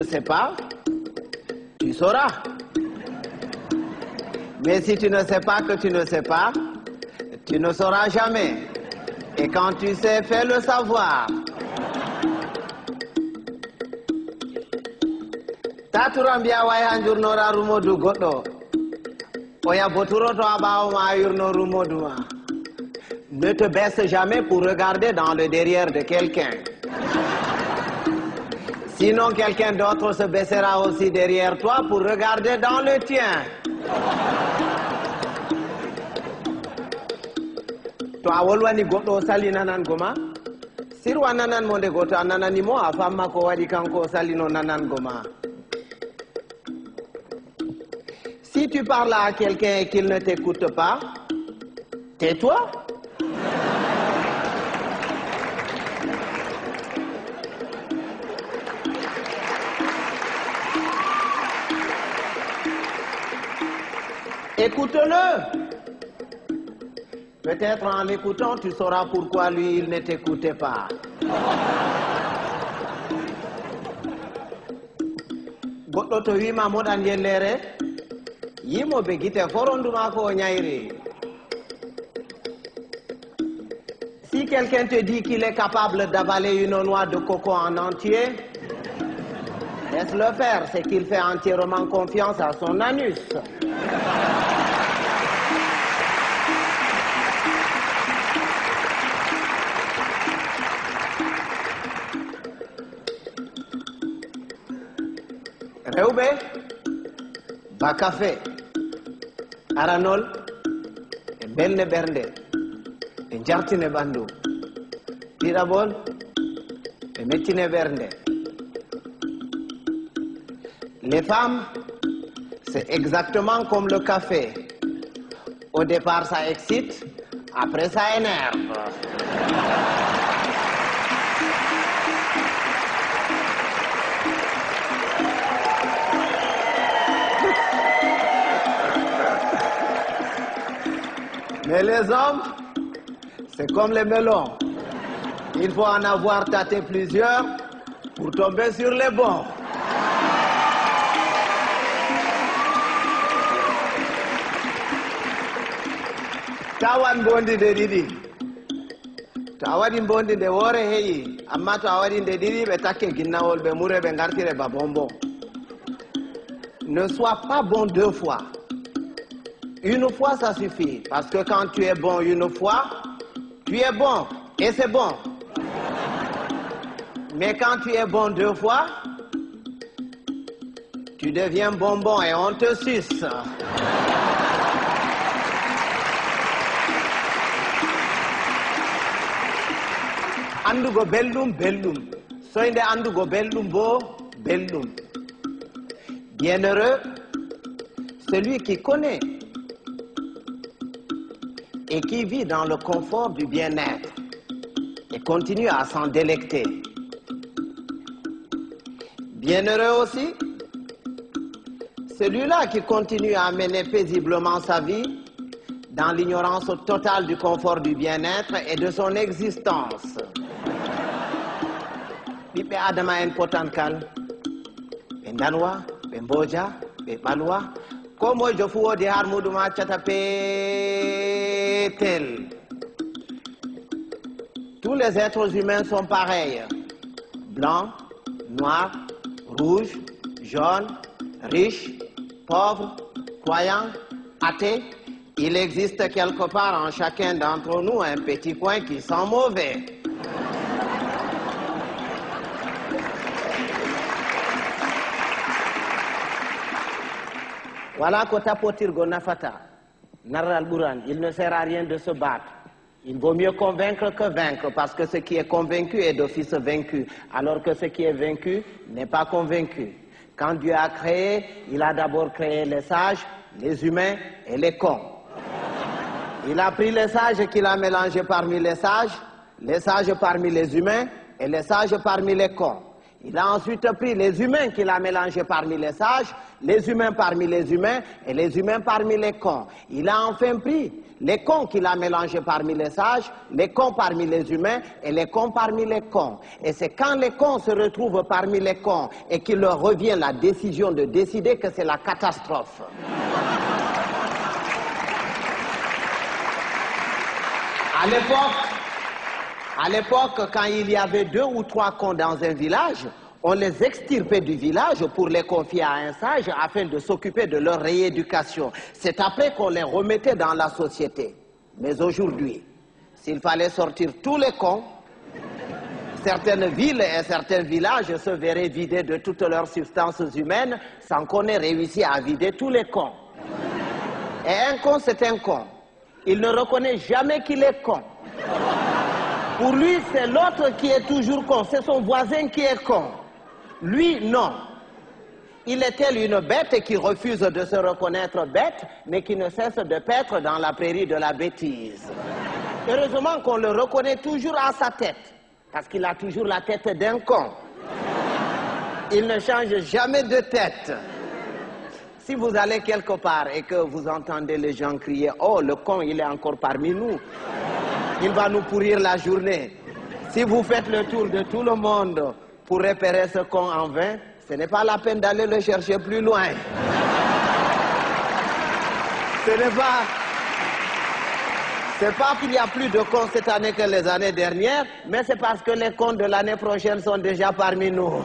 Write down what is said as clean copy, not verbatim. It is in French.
ne sais pas, tu sauras. Mais si tu ne sais pas que tu ne sais pas, tu ne sauras jamais. Et quand tu sais, fais le savoir. Taturambia waya njurnora rumodu godo. Oya boturo to abawo ma yurno rumodu ma. Ne te baisse jamais pour regarder dans le derrière de quelqu'un. Sinon, quelqu'un d'autre se baissera aussi derrière toi pour regarder dans le tien. Toi, wolwani goɗɗo sali nanan goma. Sirwa nanan monde goto nanani mo a famma ko wadi kanko salino nanan goma. Si tu parles à quelqu'un et qu'il ne t'écoute pas, tais-toi. Écoute-le. Peut-être en l'écoutant, tu sauras pourquoi lui, il ne t'écoutait pas. Goɗɗo to wima moɗan yellere, yimo be gite foronduma ko ñayri. Si quelqu'un te dit qu'il est capable d'avaler une noix de coco en entier, laisse-le faire, c'est qu'il fait entièrement confiance à son anus. Rewɓe ba café aranol e belne ɓernde e jartine ɓandu ɗiɗaɓol e mettine ɓernde. Les femmes, c'est exactement comme le café. Au départ ça excite, après ça énerve. Mais les hommes, c'est comme les melons. Il faut en avoir tâté plusieurs pour tomber sur les bons. Tawan bondi de didi. Tawadi bondi de wore heyi. Amma tawadi de didi be takke ginnawol be mure be ngartire ba bonbon. Ne sois pas bon deux fois. Une fois, ça suffit. Parce que quand tu es bon une fois, tu es bon. Et c'est bon. Mais quand tu es bon deux fois, tu deviens bonbon et on te suce. Andugo bellum, bellum. Soinde andugo bellum bo, bellum. Bienheureux, celui qui connaît et qui vit dans le confort du bien-être et continue à s'en délecter. Bienheureux aussi, celui-là qui continue à mener paisiblement sa vie dans l'ignorance totale du confort du bien-être et de son existence. Ɓiɓɓe Adama en potankal, ɓe danwa, ɓe mboja, ɓe ɓalwa, ko mojo fu wodi har muɗum accata petel. Tous les êtres humains sont pareils. Blancs, noirs, rouges, jaunes, riches, pauvres, croyants, athées. Il existe quelque part en chacun d'entre nous un petit coin qui sent mauvais. Voilà ko tapotirgo nafata. Narral Buran, il ne sert à rien de se battre. Il vaut mieux convaincre que vaincre, parce que ce qui est convaincu est d'office vaincu, alors que ce qui est vaincu n'est pas convaincu. Quand Dieu a créé, il a d'abord créé les sages, les humains et les cons. Il a pris les sages qu'il a mélangés parmi les sages parmi les humains et les sages parmi les cons. Il a ensuite pris les humains qu'il a mélangés parmi les sages, les humains parmi les humains et les humains parmi les cons. Il a enfin pris les cons qu'il a mélangés parmi les sages, les cons parmi les humains et les cons parmi les cons. Et c'est quand les cons se retrouvent parmi les cons et qu'il leur revient la décision de décider que c'est la catastrophe. À l'époque, quand il y avait 2 ou 3 cons dans un village, on les extirpait du village pour les confier à un sage afin de s'occuper de leur rééducation. C'est après qu'on les remettait dans la société. Mais aujourd'hui, s'il fallait sortir tous les cons, certaines villes et certains villages se verraient vidés de toutes leurs substances humaines sans qu'on ait réussi à vider tous les cons. Et un con, c'est un con. Il ne reconnaît jamais qu'il est con. Pour lui, c'est l'autre qui est toujours con. C'est son voisin qui est con. Lui, non. Il est tel une bête qui refuse de se reconnaître bête, mais qui ne cesse de paître dans la prairie de la bêtise. Heureusement qu'on le reconnaît toujours à sa tête, parce qu'il a toujours la tête d'un con. Il ne change jamais de tête. Si vous allez quelque part et que vous entendez les gens crier « Oh, le con, il est encore parmi nous », il va nous pourrir la journée. Si vous faites le tour de tout le monde pour repérer ce con en vain, ce n'est pas la peine d'aller le chercher plus loin. C'est pas qu'il y a plus de cons cette année que les années dernières, mais c'est parce que les cons de l'année prochaine sont déjà parmi nous.